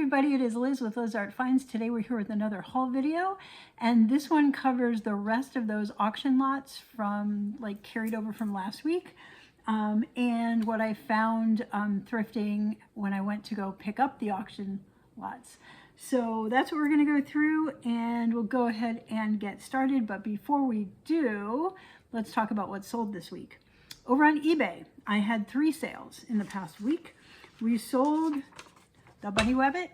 everybody, it is Liz with Liz Art Finds. Today we're here with another haul video, and this one covers the rest of those auction lots from carried over from last week, and what I found thrifting when I went to go pick up the auction lots. So that's what we're going to go through, and we'll go ahead and get started. But before we do, let's talk about what sold this week. Over on eBay, I had 3 sales in the past week. We sold the bunny rabbit.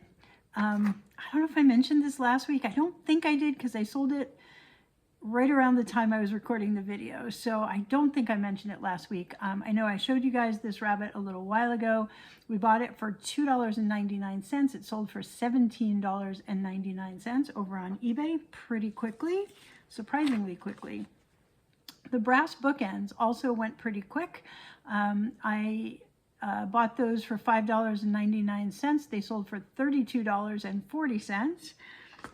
I don't know if I mentioned this last week. I don't think I did because I sold it right around the time I was recording the video. So I don't think I mentioned it last week. I know I showed you guys this rabbit a little while ago. We bought it for $2.99. It sold for $17.99 over on eBay pretty quickly, surprisingly quickly. The brass bookends also went pretty quick. I bought those for $5.99. They sold for $32.40.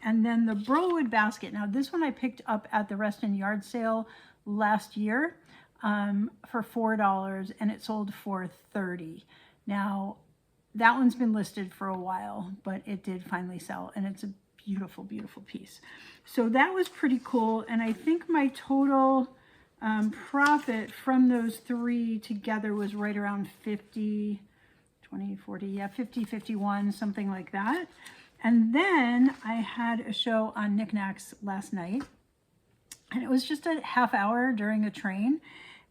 And then the Burlwood basket. Now this one I picked up at the Reston Yard sale last year for $4, and it sold for $30. Now that one's been listed for a while, but it did finally sell, and it's a beautiful, beautiful piece. So that was pretty cool, and I think my total profit from those 3 together was right around 50, 20, 40, yeah, 50, 51, something like that. And then I had a show on Niknax last night, and it was just a half hour during a train,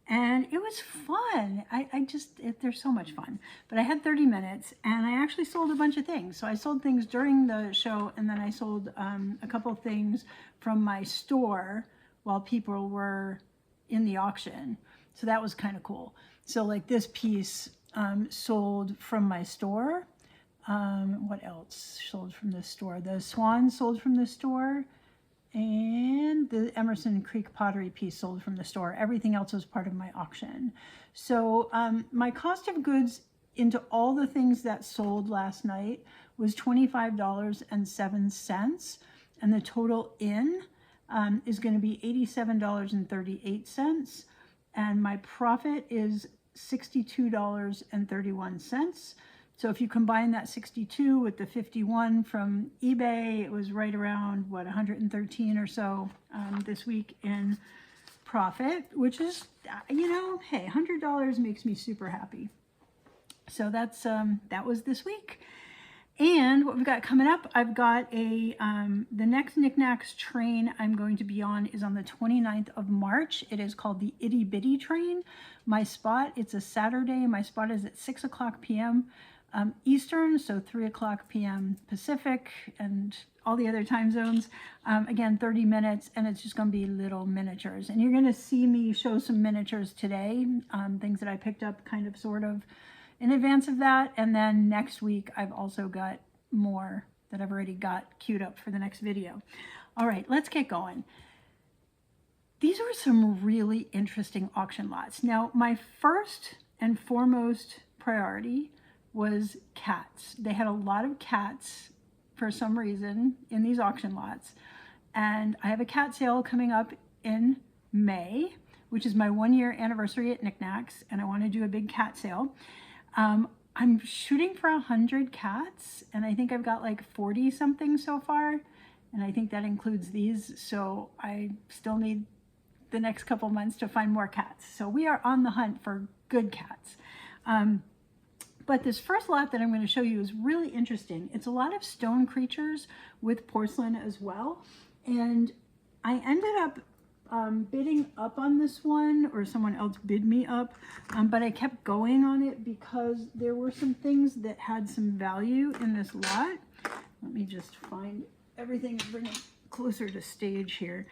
and it was fun. They're so much fun. But I had 30 minutes, and I actually sold a bunch of things. So I sold things during the show, and then I sold a couple of things from my store while people were in the auction. So that was kind of cool. So like this piece sold from my store. What else sold from the store? The swan sold from the store, and the Emerson Creek pottery piece sold from the store. Everything else was part of my auction. So my cost of goods into all the things that sold last night was $25.07, and the total in is going to be $87.38, and my profit is $62.31. So if you combine that 62 with the 51 from eBay, it was right around, what, 113 or so this week in profit, which is, you know, hey, $100 makes me super happy. So that's that was this week. And what we've got coming up, I've got the next Niknax train I'm going to be on is on the 29th of March. It is called the Itty Bitty Train. My spot, it's a Saturday. My spot is at 6 o'clock p.m. Eastern, so 3 o'clock p.m. Pacific, and all the other time zones. Again, 30 minutes, and it's just going to be little miniatures. And you're going to see me show some miniatures today, things that I picked up kind of sort of in advance of that. And then next week, I've also got more that I've already got queued up for the next video. All right, let's get going. These were some really interesting auction lots. Now, my first and foremost priority was cats. They had a lot of cats for some reason in these auction lots. And I have a cat sale coming up in May, which is my 1-year anniversary at Niknax, and I want to do a big cat sale. I'm shooting for 100 cats, and I think I've got like 40 something so far, and I think that includes these, so I still need the next couple months to find more cats. So we are on the hunt for good cats. But this first lot that I'm going to show you is really interesting. It's a lot of stone creatures with porcelain as well, and I ended up bidding up on this one, or someone else bid me up, but I kept going on it because there were some things that had some value in this lot. Let me just find everything and bring it closer to stage here.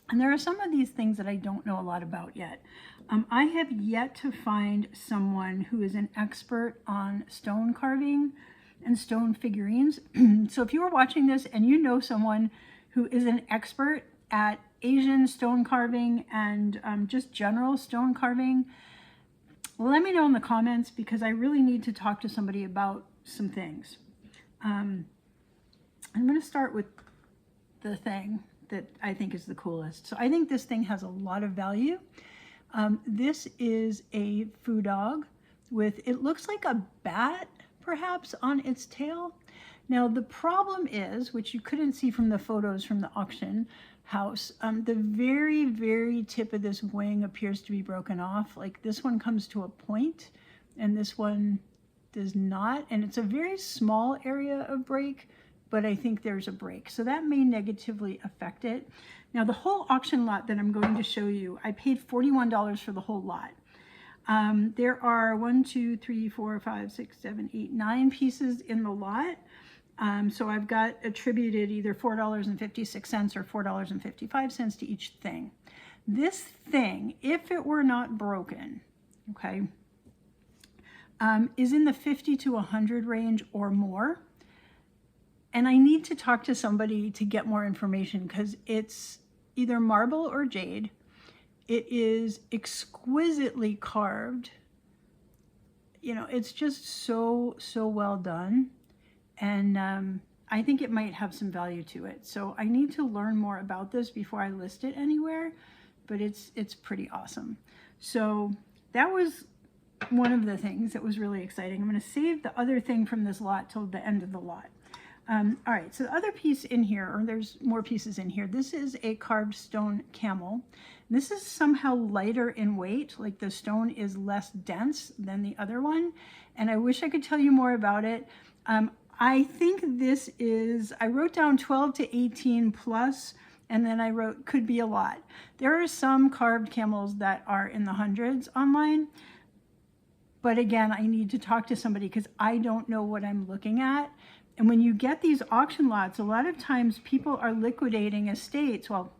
And there are some of these things that I don't know a lot about yet. I have yet to find someone who is an expert on stone carving and stone figurines. So if you are watching this and you know someone who is an expert at Asian stone carving and just general stone carving, let me know in the comments, because I really need to talk to somebody about some things. I'm going to start with the thing that I think is the coolest. So I think this thing has a lot of value. This is a foo dog with, it looks like a bat perhaps on its tail. Now the problem is, which you couldn't see from the photos from the auction house, the very tip of this wing appears to be broken off. Like this one comes to a point and this one does not, and it's a very small area of break, but I think there's a break, so that may negatively affect it. Now the whole auction lot that I'm going to show you, I paid $41 for the whole lot. There are 1, 2, 3, 4, 5, 6, 7, 8, 9 pieces in the lot. So I've got attributed either $4.56 or $4.55 to each thing. This thing, if it were not broken, okay, is in the 50 to 100 range or more. And I need to talk to somebody to get more information because it's either marble or jade. It is exquisitely carved. You know, it's just so well done. And I think it might have some value to it. So I need to learn more about this before I list it anywhere, but it's pretty awesome. So that was one of the things that was really exciting. I'm going to save the other thing from this lot till the end of the lot. All right, so the other piece in here, or there's more pieces in here, this is a carved stone camel. This is somehow lighter in weight, like the stone is less dense than the other one, and I wish I could tell you more about it. I think this is, I wrote down 12 to 18 plus, and then I wrote could be a lot. There are some carved camels that are in the hundreds online, but again, I need to talk to somebody because I don't know what I'm looking at. And when you get these auction lots, a lot of times people are liquidating estates. Well,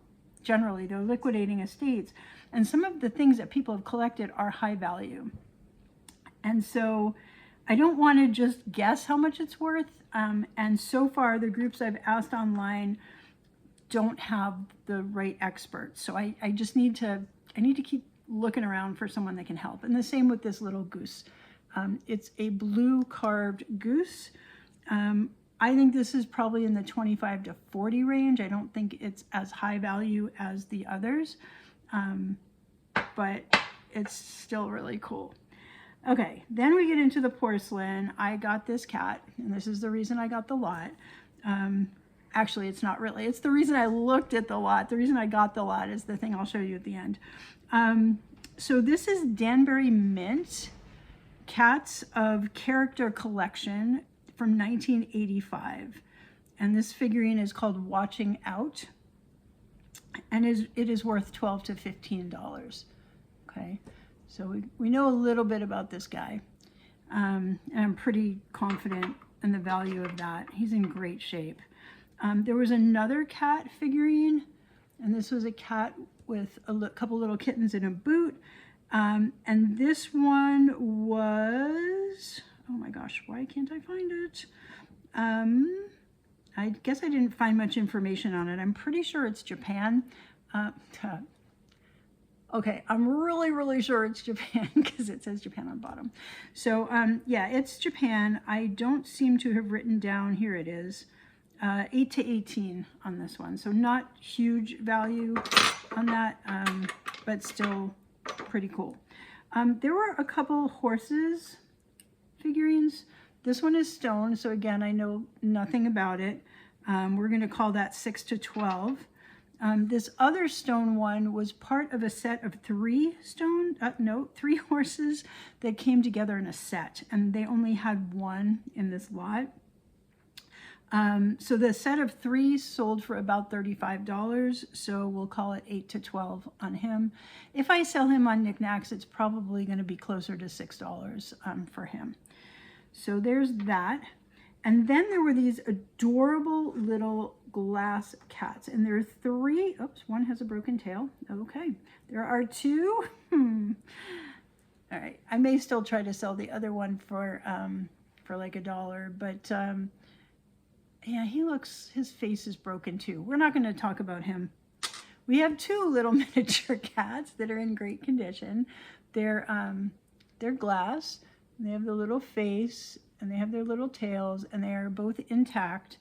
generally they're liquidating estates. And some of the things that people have collected are high value. And so I don't want to just guess how much it's worth. And so far, the groups I've asked online don't have the right experts. So I just need to keep looking around for someone that can help. And the same with this little goose. It's a blue carved goose. I think this is probably in the 25 to 40 range. I don't think it's as high value as the others, but it's still really cool. Okay, then we get into the porcelain. I got this cat, and this is the reason I got the lot. Actually, it's not really. It's the reason I looked at the lot. The reason I got the lot is the thing I'll show you at the end. So this is Danbury Mint, Cats of Character Collection from 1985. And this figurine is called Watching Out. And it is worth $12 to $15. Okay, so we know a little bit about this guy. And I'm pretty confident in the value of that. He's in great shape. There was another cat figurine, and this was a cat with a couple little kittens in a boot. And this one was, oh my gosh, why can't I find it? I guess I didn't find much information on it. I'm pretty sure it's Japan. Okay, I'm really sure it's Japan because it says Japan on the bottom. So yeah, it's Japan. I don't seem to have written down, here it is, 8 to 18 on this one. So not huge value on that, but still pretty cool. There were a couple horses figurines. This one is stone, so again, I know nothing about it. We're going to call that 6 to 12. This other stone one was part of a set of three horses that came together in a set, and they only had one in this lot. So the set of three sold for about $35, so we'll call it 8 to 12 on him. If I sell him on Niknax, it's probably going to be closer to $6 for him. So there's that. And then there were these adorable little glass cats, and there are three. Oops, one has a broken tail. Okay, there are two. All right, I may still try to sell the other one for like $1, but yeah, his face is broken too. We're not going to talk about him. We have two little miniature cats that are in great condition. They're glass. They have the little face, and they have their little tails, and they are both intact.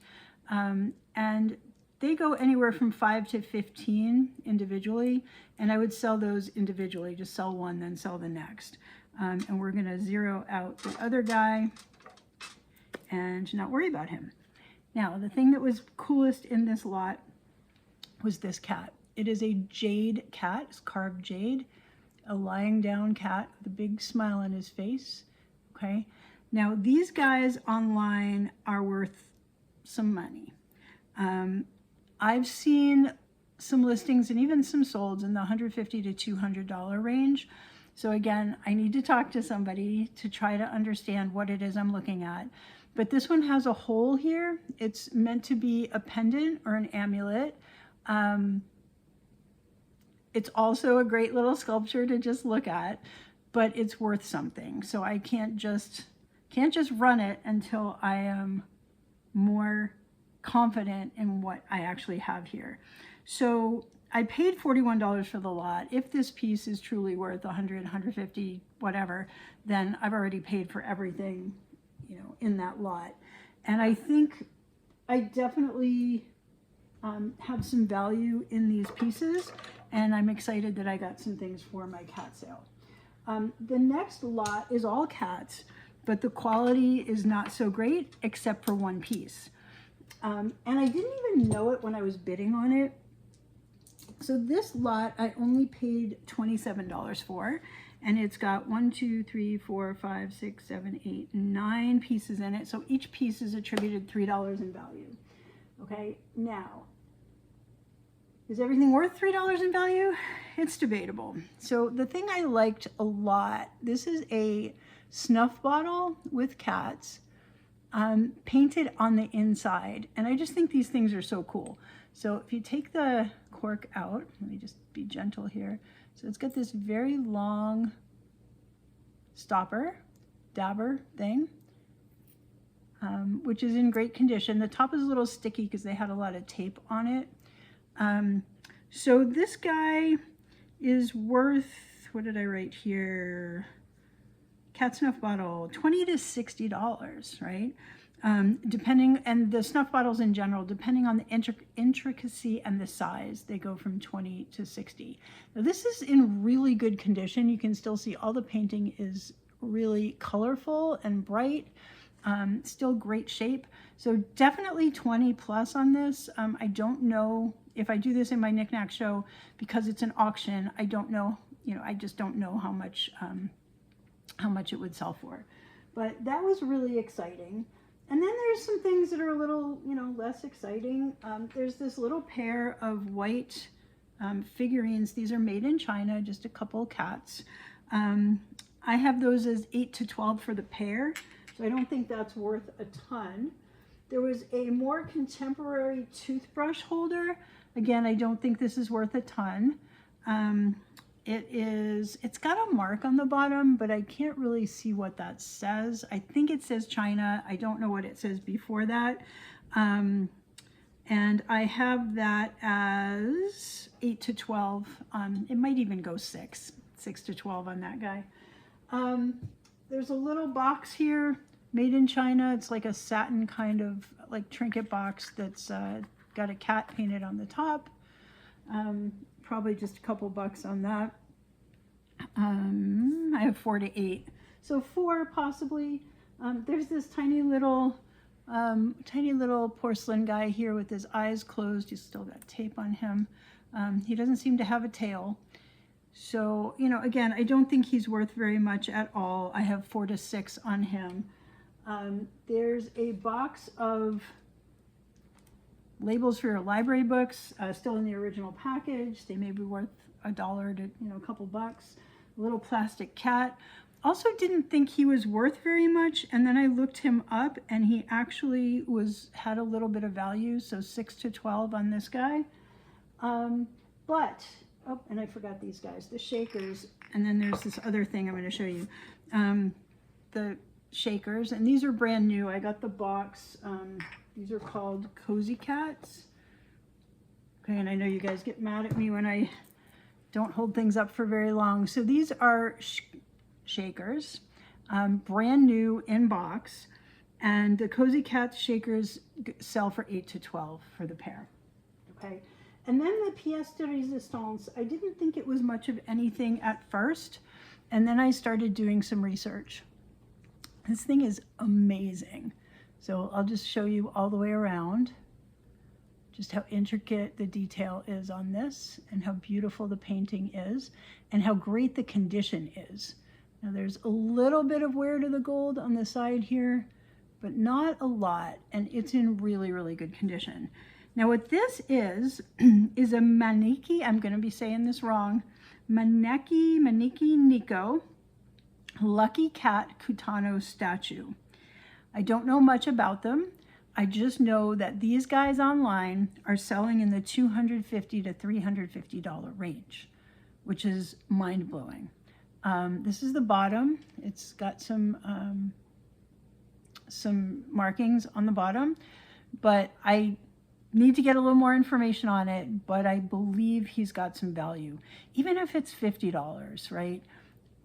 And they go anywhere from 5 to 15 individually, and I would sell those individually, just sell one, then sell the next. And we're going to zero out the other guy and not worry about him. Now, the thing that was coolest in this lot was this cat. It is a jade cat. It's carved jade, a lying down cat with a big smile on his face. Okay. Now, these guys online are worth some money. I've seen some listings and even some solds in the $150 to $200 range. So again, I need to talk to somebody to try to understand what it is I'm looking at. But this one has a hole here. It's meant to be a pendant or an amulet. It's also a great little sculpture to just look at, but it's worth something. So I can't just run it until I am more confident in what I actually have here. So I paid $41 for the lot. If this piece is truly worth 100, 150, whatever, then I've already paid for everything, you know, in that lot. And I think I definitely have some value in these pieces, and I'm excited that I got some things for my cat sale. The next lot is all cats, but the quality is not so great except for one piece. And I didn't even know it when I was bidding on it. So this lot I only paid $27 for, and it's got 1, 2, 3, 4, 5, 6, 7, 8, 9 pieces in it. So each piece is attributed $3 in value. Okay, now, is everything worth $3 in value? It's debatable. So the thing I liked a lot, this is a snuff bottle with cats, painted on the inside. And I just think these things are so cool. So if you take the cork out, let me just be gentle here. So it's got this very long dabber thing, which is in great condition. The top is a little sticky because they had a lot of tape on it. So this guy is worth, what did I write here? Cat snuff bottle, $20 to $60, right? Depending, and the snuff bottles in general, depending on the intricacy and the size, they go from 20 to 60. Now this is in really good condition. You can still see all the painting is really colorful and bright, still great shape. So definitely 20 plus on this. I don't know if I do this in my Niknax show, because it's an auction, I don't know, you know, I just don't know how much it would sell for. But that was really exciting. And then there's some things that are a little, you know, less exciting. There's this little pair of white figurines. These are made in China, just a couple cats. I have those as 8 to 12 for the pair, so I don't think that's worth a ton. There was a more contemporary toothbrush holder. Again, I don't think this is worth a ton. It's got a mark on the bottom, but I can't really see what that says. I think it says China. I don't know what it says before that. And I have that as 8 to 12. It might even go 6 to 12 on that guy. There's a little box here made in China. It's like a satin kind of like trinket box that's got a cat painted on the top. Probably just a couple bucks on that. I have 4 to 8, so 4 possibly. There's this tiny little porcelain guy here with his eyes closed. He's still got tape on him. He doesn't seem to have a tail. So, you know, again, I don't think he's worth very much at all. I have 4 to 6 on him. There's a box of labels for your library books, still in the original package. They may be worth $1 to, you know, a couple bucks. A little plastic cat. Also didn't think he was worth very much, and then I looked him up and he actually had a little bit of value, so 6 to 12 on this guy. But, oh, and I forgot these guys, the shakers, and then there's this other thing I'm going to show you. The shakers, and these are brand new. I got the box. These are called Cozy Cats. Okay, and I know you guys get mad at me when I don't hold things up for very long. So these are shakers, brand new in box, and the Cozy Cats shakers sell for 8 to 12 for the pair. Okay, and then the pièce de résistance, I didn't think it was much of anything at first, And then I started doing some research. This thing is amazing. So I'll just show you all the way around just how intricate the detail is on this and how beautiful the painting is and how great the condition is. Now there's a little bit of wear to the gold on the side here, but not a lot, and it's in really, really good condition. Now what this is a Maneki, I'm gonna be saying this wrong, Maneki Neko Lucky Cat Kutani statue. I don't know much about them. I just know that these guys online are selling in the $250 to $350 range, which is mind-blowing. This is the bottom. It's got some markings on the bottom, but I need to get a little more information on it, but I believe he's got some value. Even if it's $50, right?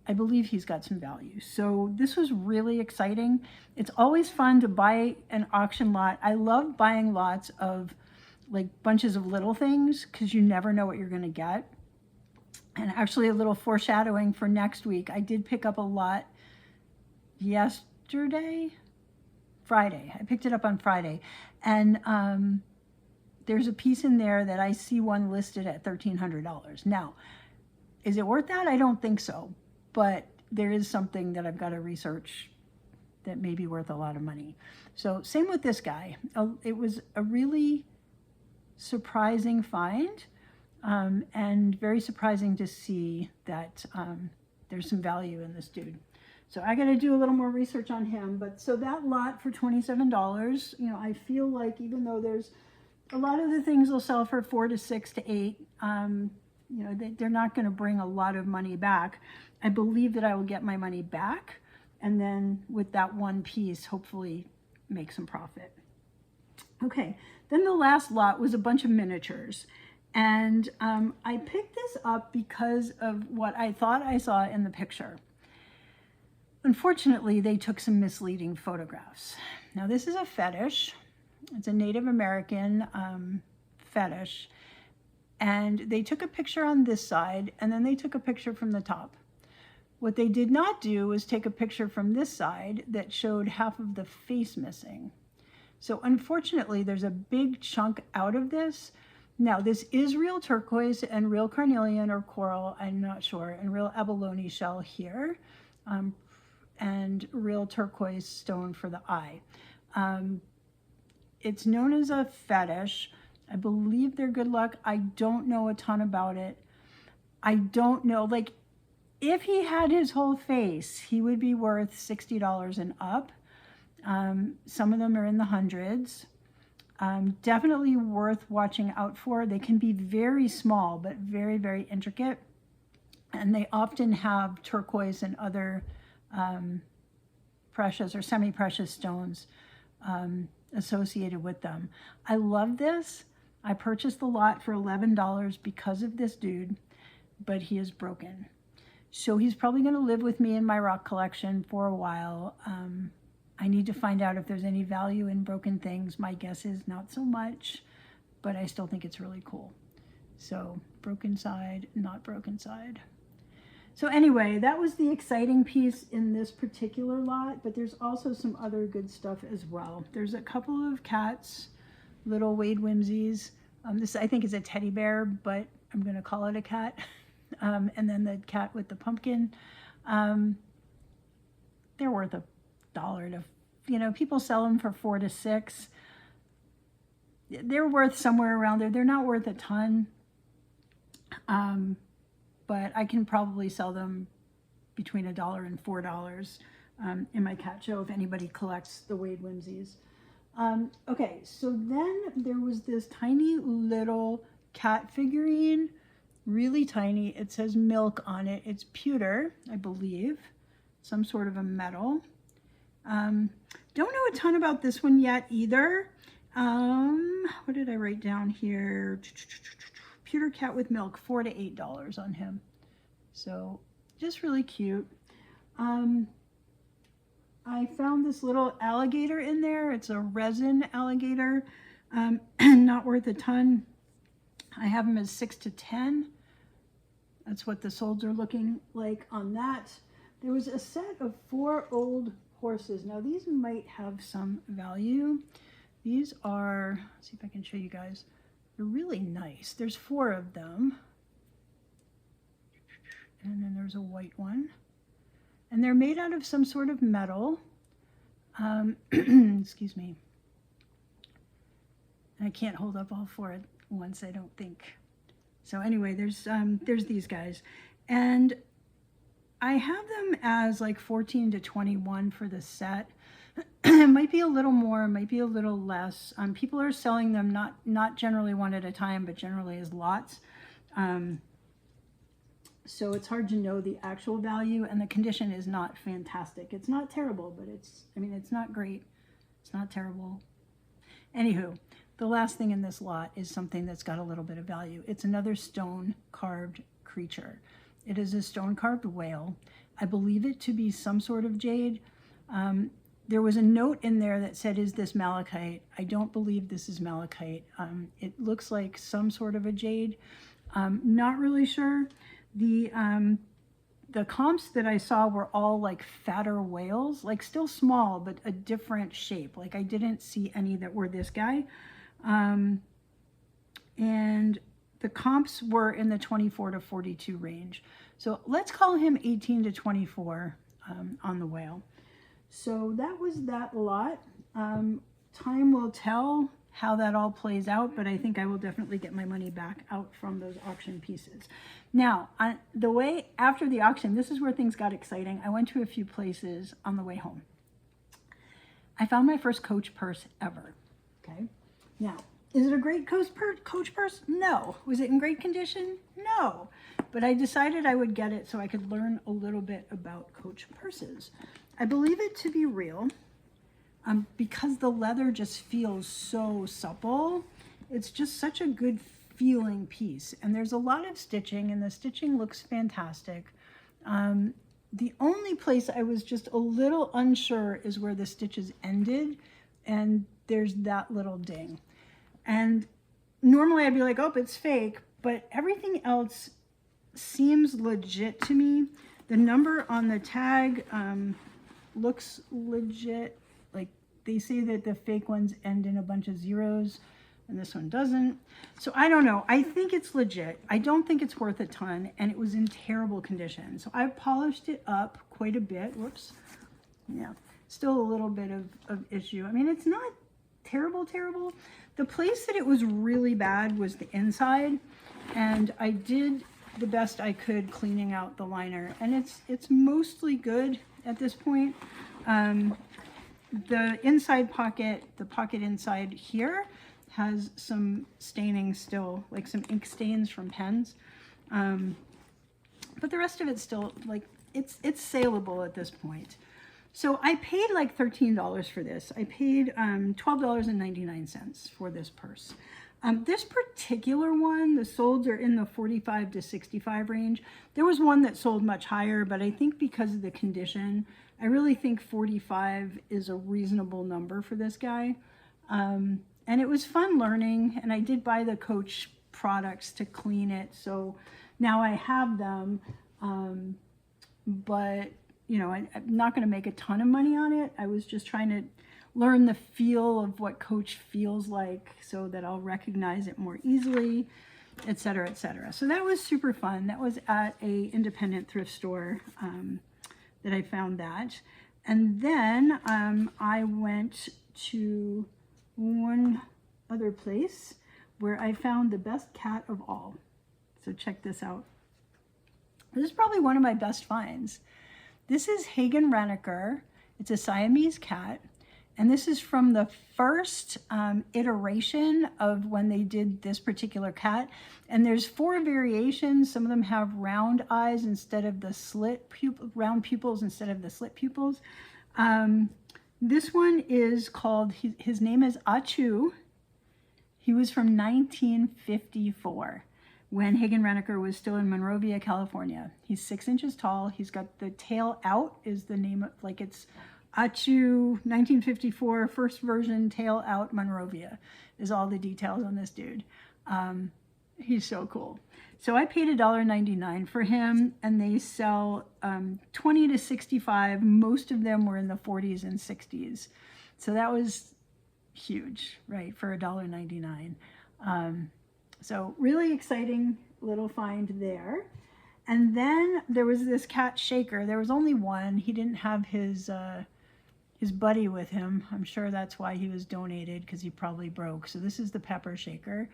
I believe he's got some value. So this was really exciting. It's always fun to buy an auction lot. I love buying lots of like bunches of little things because you never know what you're going to get. And actually a little foreshadowing for next week. I did pick up a lot Friday. I picked it up on Friday. And there's a piece in there that I see one listed at $1,300. Now, is it worth that? I don't think so. But there is something that I've got to research that may be worth a lot of money. So same with this guy. It was a really surprising find and very surprising to see that there's some value in this dude. So I got to do a little more research on him. But so that lot for $27, you know, I feel like even though there's a lot of the things will sell for $4 to $6 to $8, you know, they're not going to bring a lot of money back. I believe that I will get my money back, and then with that one piece, hopefully make some profit. Okay, then the last lot was a bunch of miniatures. And I picked this up because of what I thought I saw in the picture. Unfortunately, they took some misleading photographs. Now, this is a fetish. It's a Native American fetish. And they took a picture on this side, and then they took a picture from the top. What they did not do was take a picture from this side that showed half of the face missing. So unfortunately, there's a big chunk out of this. Now, this is real turquoise and real carnelian or coral, I'm not sure, and real abalone shell here, and real turquoise stone for the eye. It's known as a fetish. I believe they're good luck. I don't know a ton about it. I don't know, like, if he had his whole face, he would be worth $60 and up. Some of them are in the hundreds. Definitely worth watching out for. They can be very small, but very, very intricate. And they often have turquoise and other precious or semi-precious stones associated with them. I love this. I purchased the lot for $11 because of this dude, but he is broken. So he's probably going to live with me in my rock collection for a while. I need to find out if there's any value in broken things. My guess is not so much, but I still think it's really cool. So broken side, not broken side. So anyway, that was the exciting piece in this particular lot, but there's also some other good stuff as well. There's a couple of cats, little Wade Whimsies. This I think is a teddy bear, but I'm going to call it a cat. And then the cat with the pumpkin. They're worth $1 to, you know, people sell them for $4 to $6. They're worth somewhere around there. They're not worth a ton. But I can probably sell them between $1 and $4 in my cat show if anybody collects the Wade Whimsies. Okay, so then there was this tiny little cat figurine, really tiny. It says milk on it. It's pewter, I believe, some sort of a metal. Don't know a ton about this one yet either. What did I write down here? Pewter cat with milk, $4 to $8 on him. So just really cute. I found this little alligator in there. It's a resin alligator, not worth a ton. I have them as 6 to 10. That's what the solds are looking like on that. There was a set of 4 old horses. Now these might have some value. These are, let's see if I can show you guys. They're really nice. There's 4 of them. And then there's a white one. And they're made out of some sort of metal. Excuse me. I can't hold up all 4 at once, I don't think. So anyway, there's these guys. And I have them as like 14 to 21 for the set. It might be a little more, might be a little less. People are selling them not generally one at a time, but generally as lots. So it's hard to know the actual value, and the condition is not fantastic. It's not terrible, but it's not great. It's not terrible. Anywho, the last thing in this lot is something that's got a little bit of value. It's another stone carved creature. It is a stone carved whale. I believe it to be some sort of jade. There was a note in there that said, is this malachite? I don't believe this is malachite. It looks like some sort of a jade. Not really sure. The comps that I saw were all like fatter whales, like still small, but a different shape. Like I didn't see any that were this guy. And the comps were in the 24 to 42 range. So let's call him 18 to 24 on the whale. So that was that lot. Time will tell how that all plays out, but I think I will definitely get my money back out from those auction pieces. Now, on the way after the auction, this is where things got exciting. I went to a few places on the way home. I found my first Coach purse ever. Okay. Now, is it a great Coach purse? No. Was it in great condition? No. But I decided I would get it so I could learn a little bit about Coach purses. I believe it to be real because the leather just feels so supple. It's just such a good feeling piece. And there's a lot of stitching, and the stitching looks fantastic. The only place I was just a little unsure is where the stitches ended, and there's that little ding. And normally I'd be like, oh, it's fake, but everything else seems legit to me. The number on the tag looks legit. Like they say that the fake ones end in a bunch of zeros and this one doesn't. So I don't know. I think it's legit. I don't think it's worth a ton, and it was in terrible condition. So I polished it up quite a bit. Whoops. Yeah, still a little bit of issue. I mean, it's not terrible. The place that it was really bad was the inside, and I did the best I could cleaning out the liner, and it's mostly good at this point. The inside pocket, the pocket inside here, has some staining still, like some ink stains from pens. But the rest of it's still, like, it's saleable at this point. So I paid like $13 for this. I paid $12.99 for this purse. This particular one, the solds are in the 45 to 65 range. There was one that sold much higher, but I think because of the condition, I really think 45 is a reasonable number for this guy. And it was fun learning, and I did buy the Coach products to clean it, so now I have them, but you know, I'm not going to make a ton of money on it. I was just trying to learn the feel of what Coach feels like so that I'll recognize it more easily, etc., etc. So that was super fun. That was at a independent thrift store that I found that. And then I went to one other place where I found the best cat of all. So check this out. This is probably one of my best finds. This is Hagen-Renaker. It's a Siamese cat. And this is from the first iteration of when they did this particular cat. And there's 4 variations. Some of them have round eyes instead of the round pupils instead of the slit pupils. This one is called, his name is Achu. He was from 1954 when Hagen-Renaker was still in Monrovia, California. He's 6 inches tall. He's got the tail out is the name of, like it's Achu 1954, first version, tail out, Monrovia is all the details on this dude. He's so cool. So I paid $1.99 for him, and they sell 20 to 65. Most of them were in the 40s and 60s. So that was huge, right, for $1.99. So really exciting little find there. And then there was this cat shaker. There was only one. He didn't have his buddy with him. I'm sure that's why he was donated, because he probably broke. So this is the pepper shaker.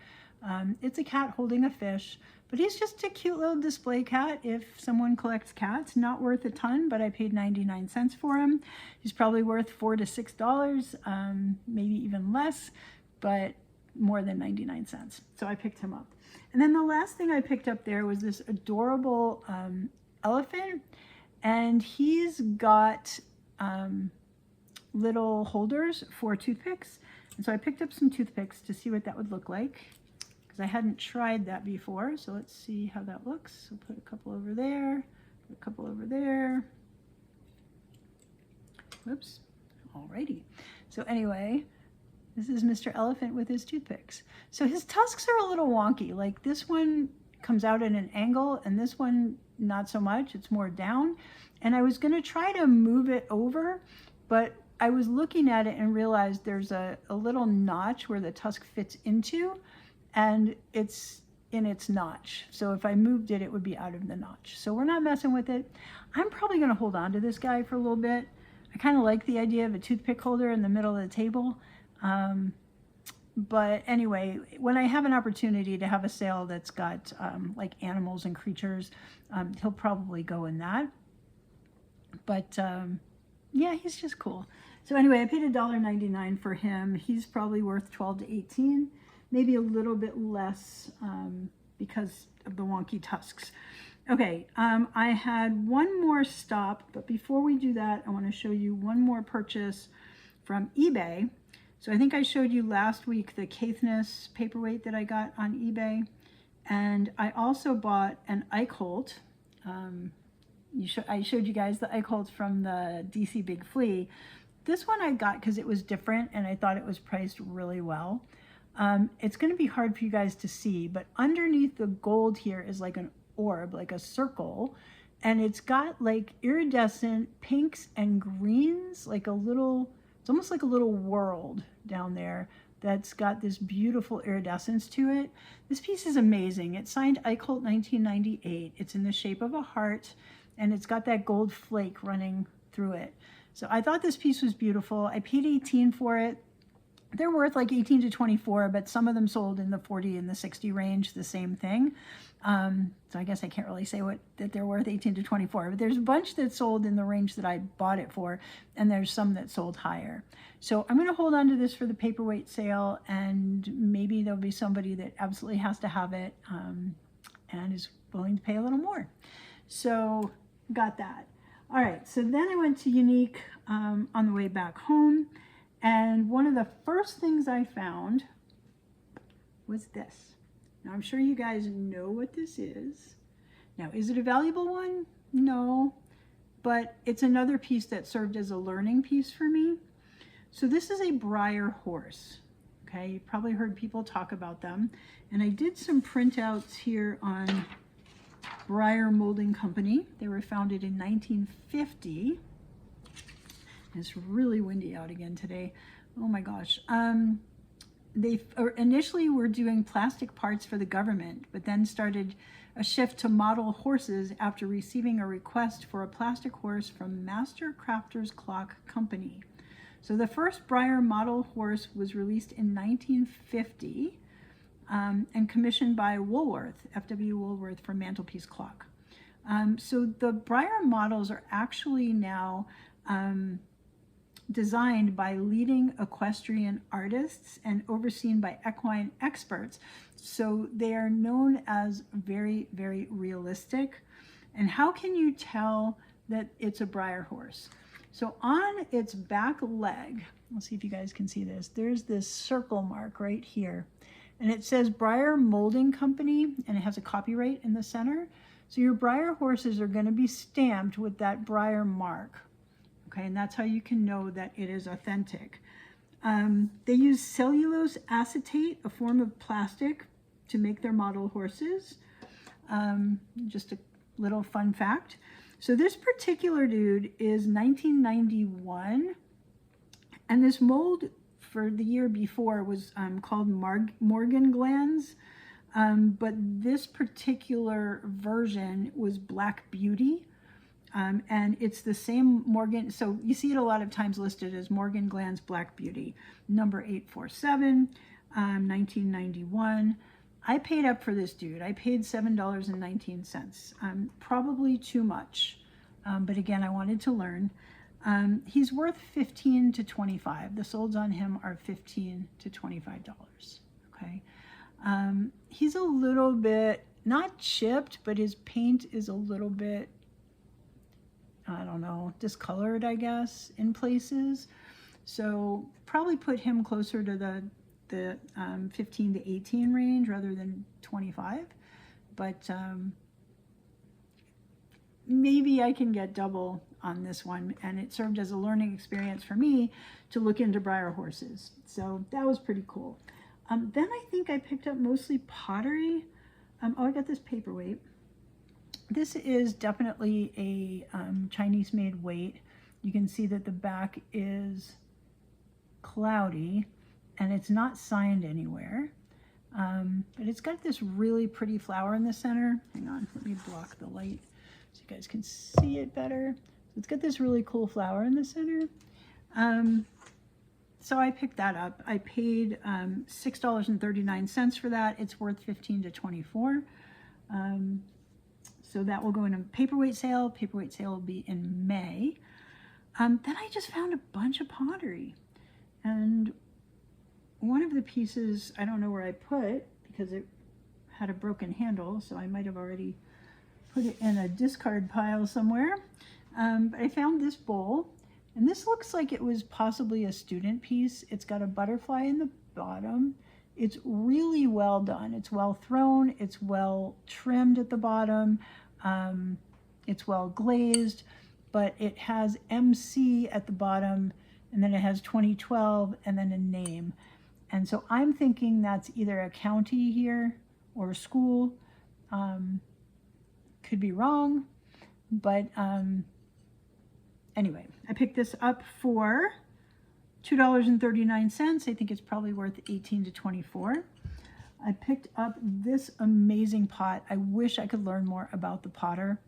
It's a cat holding a fish, but he's just a cute little display cat. If someone collects cats, not worth a ton, but I paid 99 cents for him. He's probably worth $4 to $6, maybe even less, but more than 99 cents. So I picked him up. And then the last thing I picked up there was this adorable elephant, and he's got little holders for toothpicks. And so I picked up some toothpicks to see what that would look like, because I hadn't tried that before. So let's see how that looks. So put a couple over there, a couple over there. Whoops. Alrighty. So anyway, this is Mr. Elephant with his toothpicks. So his tusks are a little wonky. Like this one comes out at an angle, and this one not so much. It's more down. And I was going to try to move it over, but I was looking at it and realized there's a little notch where the tusk fits into, and it's in its notch. So if I moved it, it would be out of the notch. So we're not messing with it. I'm probably going to hold on to this guy for a little bit. I kind of like the idea of a toothpick holder in the middle of the table. But anyway, when I have an opportunity to have a sale that's got like animals and creatures, he'll probably go in that. But yeah, he's just cool. So anyway, I paid $1.99 for him. He's probably worth 12 to 18, maybe a little bit less because of the wonky tusks. Okay, I had one more stop, but before we do that, I want to show you one more purchase from eBay. So I think I showed you last week the Caithness paperweight that I got on eBay, and I also bought an Eichholt. I showed you guys the Eichholts from the DC Big Flea. This one I got because it was different, and I thought it was priced really well. It's going to be hard for you guys to see, but underneath the gold here is like an orb, like a circle, and it's got like iridescent pinks and greens, like a little, it's almost like a little world down there that's got this beautiful iridescence to it. This piece is amazing. It's signed Eichholt 1998. It's in the shape of a heart, and it's got that gold flake running through it. So I thought this piece was beautiful. I paid 18 for it. They're worth like 18 to 24, but some of them sold in the 40 and the 60 range, the same thing. So I guess I can't really say that they're worth 18 to 24, but there's a bunch that sold in the range that I bought it for, and there's some that sold higher. So I'm going to hold on to this for the paperweight sale, and maybe there'll be somebody that absolutely has to have it and is willing to pay a little more. So got that. All right, so then I went to Unique on the way back home, and one of the first things I found was this. Now, I'm sure you guys know what this is. Now, is it a valuable one? No, but it's another piece that served as a learning piece for me. So this is a Breyer horse. Okay, you've probably heard people talk about them, and I did some printouts here on Breyer Molding Company. They were founded in 1950. It's really windy out again today. Oh my gosh. They initially were doing plastic parts for the government, but then started a shift to model horses after receiving a request for a plastic horse from Master Crafters Clock Company. So the first Breyer model horse was released in 1950. And commissioned by Woolworth, F.W. Woolworth, for Mantelpiece Clock. So the Breyer models are actually now designed by leading equestrian artists and overseen by equine experts. So they are known as very, very realistic. And how can you tell that it's a Breyer horse? So on its back leg, let's see if you guys can see this, there's this circle mark right here. And it says Breyer Molding Company, and it has a copyright in the center. So your Breyer horses are going to be stamped with that Breyer mark. Okay, and that's how you can know that it is authentic. They use cellulose acetate, a form of plastic, to make their model horses. Just a little fun fact. So this particular dude is 1991, and this mold for the year before was called Morgan Glands, but this particular version was Black Beauty, and it's the same Morgan, so you see it a lot of times listed as Morgan Glands Black Beauty, number 847, 1991. I paid up for this dude. I paid $7.19. Probably too much, but again, I wanted to learn. He's worth $15 to $25. The solds on him are $15 to $25. Okay, he's a little bit not chipped, but his paint is a little bit, I don't know, discolored, I guess, in places. So probably put him closer to the 15 to 18 range rather than 25, but maybe I can get double on this one, and it served as a learning experience for me to look into Breyer horses, so that was pretty cool. Then I think I picked up mostly pottery. Oh, I got this paperweight. This is definitely a Chinese made weight. You can see that the back is cloudy and it's not signed anywhere, but it's got this really pretty flower in the center. Hang on, let me block the light so you guys can see it better. So it's got this really cool flower in the center. So I picked that up. I paid $6.39 for that. It's worth $15 to $24. So that will go in a paperweight sale. Paperweight sale will be in May. Then I just found a bunch of pottery, and one of the pieces, I don't know where I put because it had a broken handle, so I might have already put it in a discard pile somewhere. But I found this bowl, and this looks like it was possibly a student piece. It's got a butterfly in the bottom. It's really well done. It's well thrown. It's well trimmed at the bottom. It's well glazed, but it has MC at the bottom, and then it has 2012 and then a name. And so I'm thinking that's either a county here or a school. Could be wrong, but anyway, I picked this up for $2.39. I think it's probably worth $18 to $24. I picked up this amazing pot. I wish I could learn more about the potter.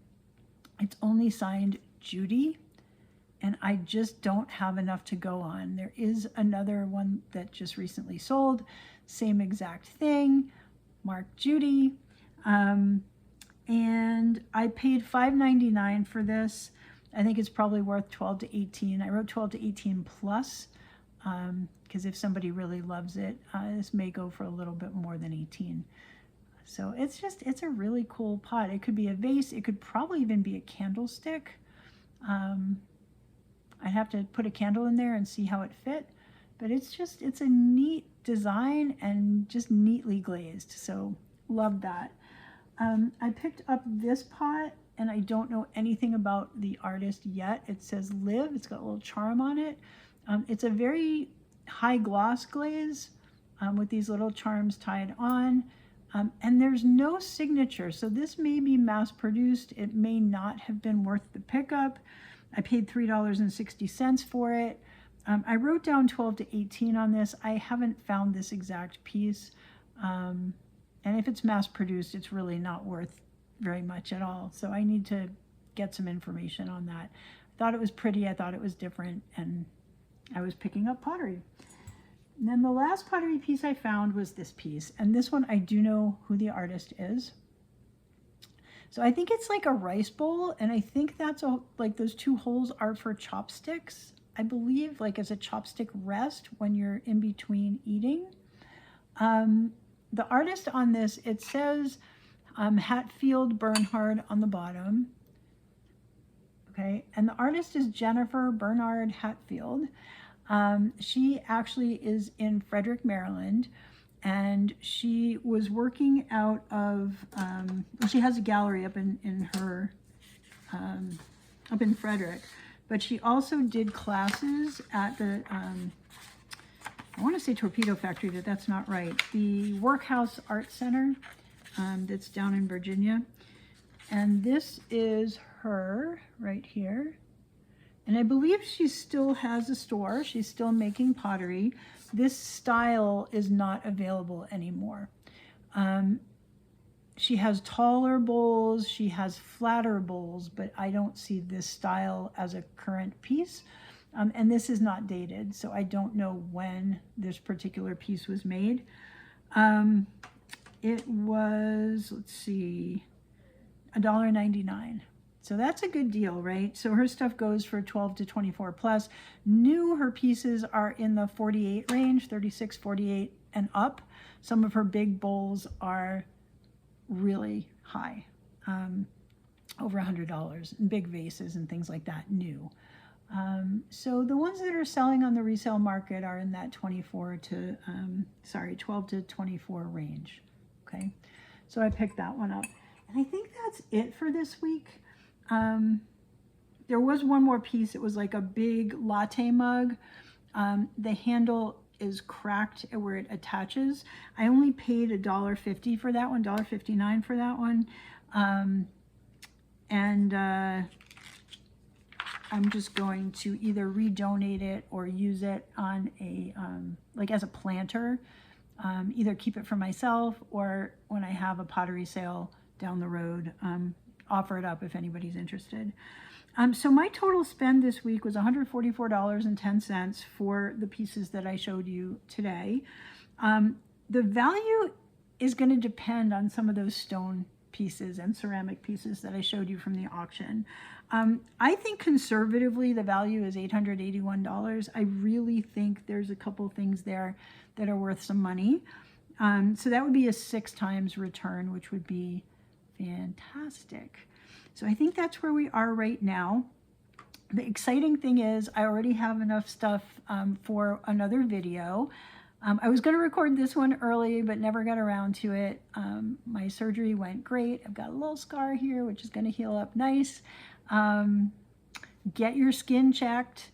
It's only signed Judy, and I just don't have enough to go on. There is another one that just recently sold, same exact thing, marked Judy, and I paid $5.99 for this. I think it's probably worth 12 to 18. I wrote 12 to 18 plus, because if somebody really loves it, this may go for a little bit more than 18. So it's a really cool pot. It could be a vase. It could probably even be a candlestick. I'd have to put a candle in there and see how it fit, but it's a neat design and just neatly glazed. So love that. I picked up this pot, and I don't know anything about the artist yet. It says Live. It's got a little charm on it. It's a very high gloss glaze with these little charms tied on. And there's no signature, so this may be mass produced. It may not have been worth the pickup. I paid $3.60 for it. I wrote down 12 to 18 on this. I haven't found this exact piece. And if it's mass produced, it's really not worth very much at all. So I need to get some information on that. I thought it was pretty. I thought it was different, and I was picking up pottery. And then the last pottery piece I found was this piece, and this one I do know who the artist is. So I think it's like a rice bowl, and I think that's like those two holes are for chopsticks, I believe, like as a chopstick rest when you're in between eating. The artist on this, it says Hatfield Bernhard on the bottom. Okay, and the artist is Jennifer Bernard Hatfield. She actually is in Frederick, Maryland, and she was working out of, she has a gallery up in her, up in Frederick, but she also did classes at the I want to say Torpedo Factory, but that's not right. The Workhouse Art Center that's down in Virginia. And this is her right here. And I believe she still has a store. She's still making pottery. This style is not available anymore. She has taller bowls, she has flatter bowls, but I don't see this style as a current piece. And this is not dated, so I don't know when this particular piece was made. It was, let's see, $1.99. So that's a good deal, right? So her stuff goes for 12 to 24 plus. New, her pieces are in the 48 range, 36, 48 and up. Some of her big bowls are really high, over $100, and big vases and things like that, new. So the ones that are selling on the resale market are in that 12 to 24 range. Okay, so I picked that one up. And I think that's it for this week. There was one more piece. It was like a big latte mug. The handle is cracked where it attaches. I only paid $1.50 for that one, $1.59 for that one. I'm just going to either redonate it or use it on a, like as a planter, either keep it for myself or when I have a pottery sale down the road, offer it up if anybody's interested. So my total spend this week was $144.10 for the pieces that I showed you today. The value is going to depend on some of those stone pieces and ceramic pieces that I showed you from the auction. I think conservatively the value is $881. I really think there's a couple things there that are worth some money. So that would be a 6 times return, which would be fantastic. So I think that's where we are right now. The exciting thing is I already have enough stuff for another video. I was going to record this one early, but never got around to it. My surgery went great. I've got a little scar here, which is going to heal up nice. Get your skin checked.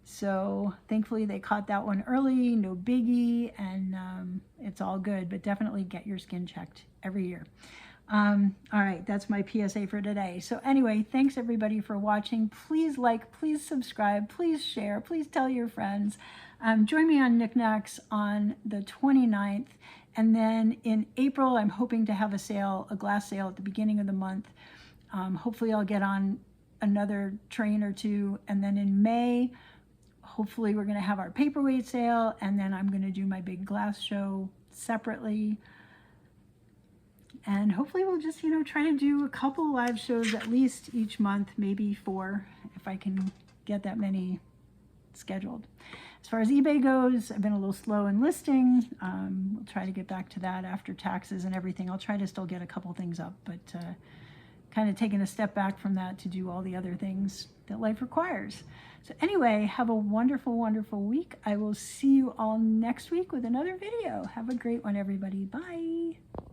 So thankfully they caught that one early, no biggie, and it's all good, but definitely get your skin checked every year. All right, that's my PSA for today. So anyway, thanks everybody for watching. Please like, please subscribe, please share, please tell your friends. Join me on Niknax on the 29th. And then in April, I'm hoping to have a sale, a glass sale at the beginning of the month. Hopefully I'll get on another train or two. And then in May, hopefully we're going to have our paperweight sale. And then I'm going to do my big glass show separately. And hopefully we'll just, try to do a couple live shows at least each month, maybe 4, if I can get that many scheduled. As far as eBay goes, I've been a little slow in listing. We'll try to get back to that after taxes and everything. I'll try to still get a couple things up, but kind of taking a step back from that to do all the other things that life requires. So anyway, have a wonderful, wonderful week. I will see you all next week with another video. Have a great one, everybody. Bye.